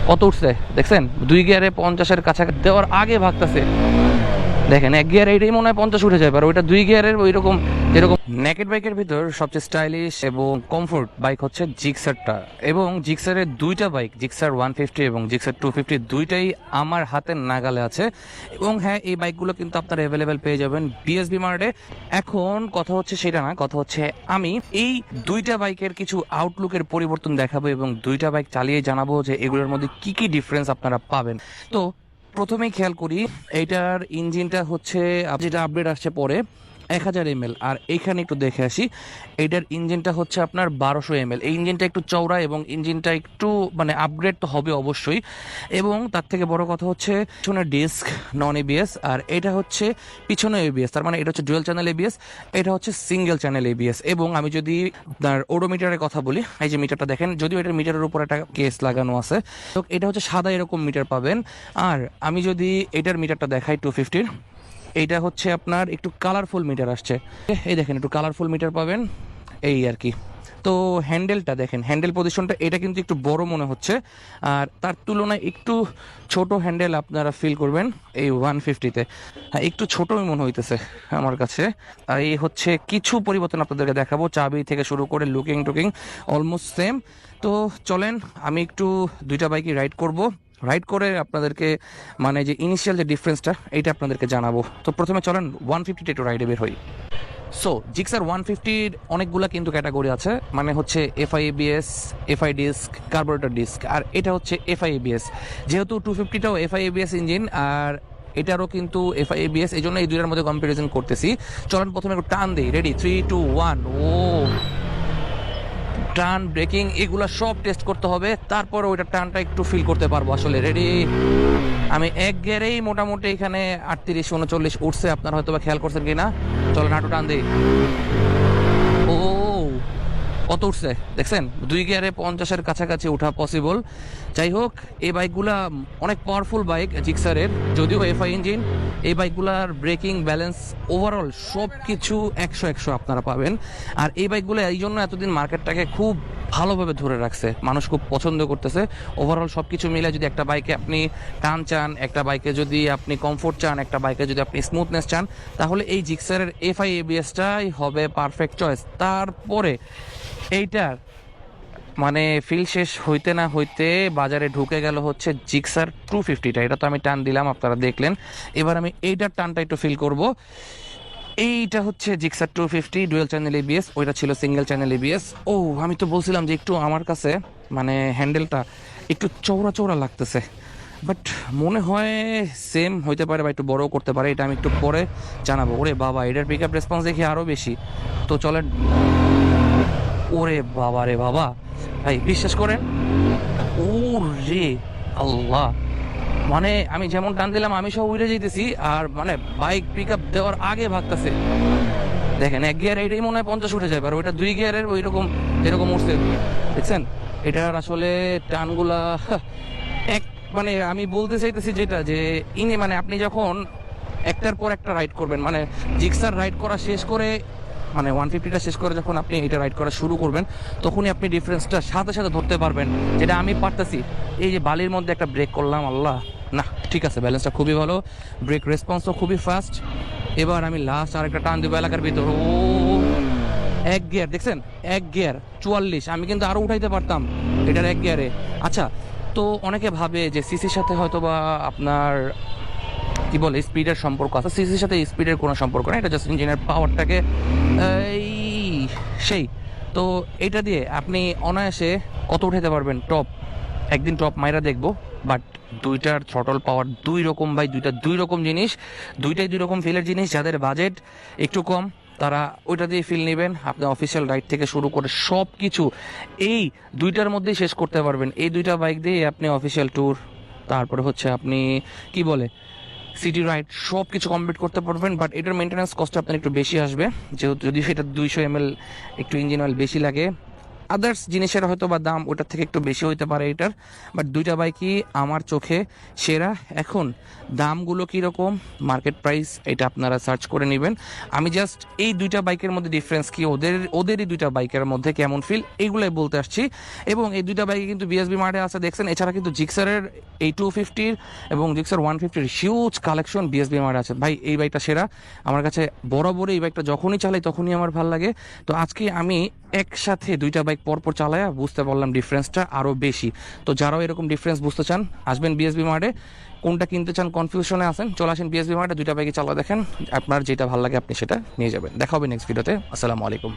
কত উঠছে দেখছেন, 2 গিয়ারে 50-এর কাছাকাছি দেওয়ার আগে ভাগতেছে। দেখেন 1 গিয়ার এইটাই মনে হয় 50 উঠে যায়, আর ওইটা 2 গিয়ারের ওই রকম। যেরকম নেকেড বাইকের ভিতর সবচেয়ে স্টাইলিশ এবং কমফোর্ট বাইক হচ্ছে জিক্সারটা, এবং জিক্সারের দুইটা বাইক, জিক্সার 150 এবং জিক্সার 250, দুইটাই আমার হাতের নাগালে আছে। এবং হ্যাঁ, এই বাইকগুলো কিন্তু আপনারা অ্যাভেলেবেল পেয়ে যাবেন বিএসবি মার্টে। এখন কথা হচ্ছে সেটা না, কথা হচ্ছে আমি এই দুইটা বাইকের কিছু আউটলুকের পরিবর্তন দেখাবো এবং দুইটা বাইক চালিয়ে জানাবো যে এগুলোর মধ্যে কি কি ডিফারেন্স আপনারা পাবেন। তো প্রথমেই খেয়াল করি, এইটার ইঞ্জিনটা হচ্ছে যেটা আপডেট আসছে পরে 1000 ml, আর এইখানে একটু দেখে আসি, এইটার ইঞ্জিনটা হচ্ছে আপনার 1200 ml। এই ইঞ্জিনটা একটু চওড়া এবং ইঞ্জিনটা একটু মানে আপগ্রেড তো হবে অবশ্যই। এবং তার থেকে বড় কথা হচ্ছে পিছনে ডিস্ক নন এবিএস, আর এটা হচ্ছে পিছনে এবিএস, তার মানে এটা হচ্ছে ডুয়াল চ্যানেল এবিএস, এটা হচ্ছে সিঙ্গেল চ্যানেল এবিএস। এবং আমি যদি আপনার ওডোমিটারের কথা বলি, এই যে মিটারটা দেখেন, যদিও এটার মিটারের উপর একটা কেস লাগানো আছে, তো এটা হচ্ছে সাদা এরকম মিটার পাবেন। আর আমি যদি এটার মিটারটা দেখাই 250, এইটা হচ্ছে আপনার একটু কালারফুল মিটার আসছে, এই দেখেন একটু কালারফুল মিটার পাবেন এই আর কি। তো হ্যান্ডেলটা দেখেন, হ্যান্ডেল পজিশনটা এটা কিন্তু একটু বড় মনে হচ্ছে, আর তার তুলনায় একটু ছোট হ্যান্ডেল আপনারা ফিল করবেন এই 150-তে। হ্যাঁ, একটু ছোটই মনে হইতেছে আমার কাছে। আর এই হচ্ছে কিছু পরিবর্তন আপনাদেরকে দেখাবো, চাবি থেকে শুরু করে লুকিং টুকিং অলমোস্ট সেম। তো চলেন আমি একটু দুইটা বাইকই রাইড করব, রাইড করে আপনাদেরকে মানে যে ইনিশিয়াল যে ডিফারেন্সটা এইটা আপনাদেরকে জানাবো। তো প্রথমে চলেন 150-তে একটু রাইডে বের হই। সো জিক্সার 150-র অনেকগুলা কিন্তু ক্যাটাগরি আছে, মানে হচ্ছে FI ABS, FI disc, carburettor disc, আর এটা হচ্ছে এফআই এবিএস। যেহেতু 250টাও এফআই এবিএস ইঞ্জিন আর এটারও কিন্তু এফআই এবিএস, এই জন্য এই দুইটার মধ্যে কম্পারিজন করতেছি। চলেন প্রথমে একটু টান দিই, রেডি 3 2 1। ও টার্ন ব্রেকিং এগুলো সব টেস্ট করতে হবে, তারপর ওইটা টার্নটা একটু ফিল করতে পারবো আসলে। রেডি, আমি এক গিয়ারেই মোটামুটি এখানে 38-39 উঠছে, আপনারা হয়তো বা খেয়াল করছেন কিনা। চলো নাটু টান দিই। ও কত উঠছে দেখছেন, 2 গিয়ারে 50-এর কাছাকাছি ওঠা পসিবল। যাই হোক, এই বাইকগুলা অনেক পাওয়ারফুল বাইক জিক্সারের, যদিও এফআই ইঞ্জিন। এই বাইকগুলার ব্রেকিং ব্যালেন্স ওভারঅল সব কিছু 100 আপনারা পাবেন। আর এই বাইকগুলো এই জন্য এতদিন মার্কেটটাকে খুব ভালোভাবে ধরে রাখছে, মানুষ খুব পছন্দ করতেছে। ওভারঅল সব কিছু মিলে যদি একটা বাইকে আপনি টান চান, একটা বাইকে যদি আপনি কমফোর্ট চান, একটা বাইকে যদি আপনি স্মুথনেস চান, তাহলে এই জিক্সারের এফআই এবিএসটাই হবে পারফেক্ট চয়েস। তারপরে এইটার মানে ফিল শেষ হইতে না হইতে বাজারে ঢুকে গেল হচ্ছে জিক্সার 250টা। এটা তো আমি টান দিলাম, আপনারা দেখলেন। এবার আমি এইটার টানটা একটু ফিল করব। এইটা হচ্ছে জিক্সার 250 ডুয়াল চ্যানেল এবিএস, ওইটা ছিল সিঙ্গেল চ্যানেল এবিএস। ও আমি তো বলছিলাম যে একটু আমার কাছে মানে হ্যান্ডেলটা একটু চওড়া চওড়া লাগতেছে, বাট মনে হয় সেম হইতে পারে বা একটু বড়ও করতে পারে, এটা আমি একটু পরে জানাবো। ওরে বাবা, এটার পিক আপ রেসপন্স দেখি আরও বেশি। তো চলেন, ওরে বাবা রে বাবা, ভাই বিশ্বাস করেন, ও রে আল্লাহ, মানে আমি যেমন টান দিলাম আমি সব উড়ে যেতেছি, আর মানে বাইক পিক আপ দেওয়ার আগে ভাগতেছে। দেখেন 1 গিয়ার এইটাই মনে হয় 50 উঠে যায়, আর ওইটা 2 গিয়ারের ওই রকম যেরকম উঠছে দেখছেন। এটার আসলে টানগুলা এক মানে আমি বলতে চাইতেছি যেটা যে মানে আপনি যখন একটার পর একটা রাইড করবেন, মানে জিক্সার রাইড করা শেষ করে মানে 150টা শেষ করে যখন আপনি এটা রাইড করা শুরু করবেন, তখনই আপনি ডিফারেন্সটা সাথে সাথে ধরতে পারবেন, যেটা আমি পারতেছি। এই যে বালির মধ্যে একটা ব্রেক করলাম, আল্লাহ, না ঠিক আছে, ব্যালেন্সটা খুবই ভালো, ব্রেক রেসপন্সও খুবই ফাস্ট। এবার আমি লাস্ট আরেকটা টান দেবো এলাকার ভিতর। ও 1 গিয়ার দেখছেন, 1 গিয়ার 44, আমি কিন্তু আরও উঠাইতে পারতাম এটার 1 গিয়ারে। আচ্ছা, তো অনেকে ভাবে যে সিসির সাথে হয়তো বা আপনার কি বলে স্পিডের সম্পর্ক আছে, সিসির সাথে স্পিডের কোনো সম্পর্ক নেই, এটা জাস্ট ইঞ্জিনের পাওয়ারটাকে এই সেই। তো এটা দিয়ে আপনি অনায়াসে কত উঠাতে পারবেন টপ, একদিন টপ মাইরা দেখবো। বাট দুইটার থ্রটল পাওয়ার দুই রকম ভাই, দুইটা দুই রকম জিনিস, দুইটাই দুই রকম ফিলের জিনিস। যাদের বাজেট একটু কম তারা ওইটা দিয়ে ফিল নেবেন, আপনি অফিসিয়াল রাইড থেকে শুরু করে সব কিছু এই দুইটার মধ্যেই শেষ করতে পারবেন। এই দুইটা বাইক দিয়ে আপনি অফিসিয়াল ট্যুর, তারপরে হচ্ছে আপনি কি বলে সিটি রাইড সব কিছু কমপ্লিট করতে পারবেন। বাট এটার মেনটেন্যান্স কস্ট আপনার একটু বেশি আসবে, যেহেতু যদি সেটা 200 ml একটু ইঞ্জিন অয়েল বেশি লাগে। আদার্স জিনিসের হয়তো বা দাম ওটার থেকে একটু বেশি হইতে পারে এটার, বাট দুইটা বাইকই আমার চোখে সেরা। এখন দামগুলো কীরকম, মার্কেট প্রাইস, এটা আপনারা সার্চ করে নেবেন। আমি জাস্ট এই দুইটা বাইকের মধ্যে ডিফারেন্স কি, ওদেরই দুইটা বাইকের মধ্যে কেমন ফিল, এইগুলাই বলতে আসছি। এবং এই দুইটা বাইকে কিন্তু বিএসবি মার্টে আছে দেখছেন। এছাড়া কিন্তু জিক্সারের এই 250 এবং জিক্সার 150 হিউজ কালেকশন বিএসবি মার্টে আছে। ভাই এই বাইকটা সেরা আমার কাছে, বরাবরই এই বাইকটা যখনই চালাই তখনই আমার ভালো লাগে। তো আজকে আমি একসাথে দুইটা বাইক পরপর চালায়া বুঝতে পারলাম ডিফারেন্সটা আরও বেশি। তো যারাও এরকম ডিফারেন্স বুঝতে চান আসবেন বিএসবি মার্টে, কোনটা কিনতে চান কনফিউশনে আছেন চলে আসেন বিএসবি মার্টে, দুইটা বাইকে চালা দেখেন, আপনার যেটা ভালো লাগে আপনি সেটা নিয়ে যাবেন। দেখা হবে নেক্সট ভিডিওতে। আসসালামু আলাইকুম।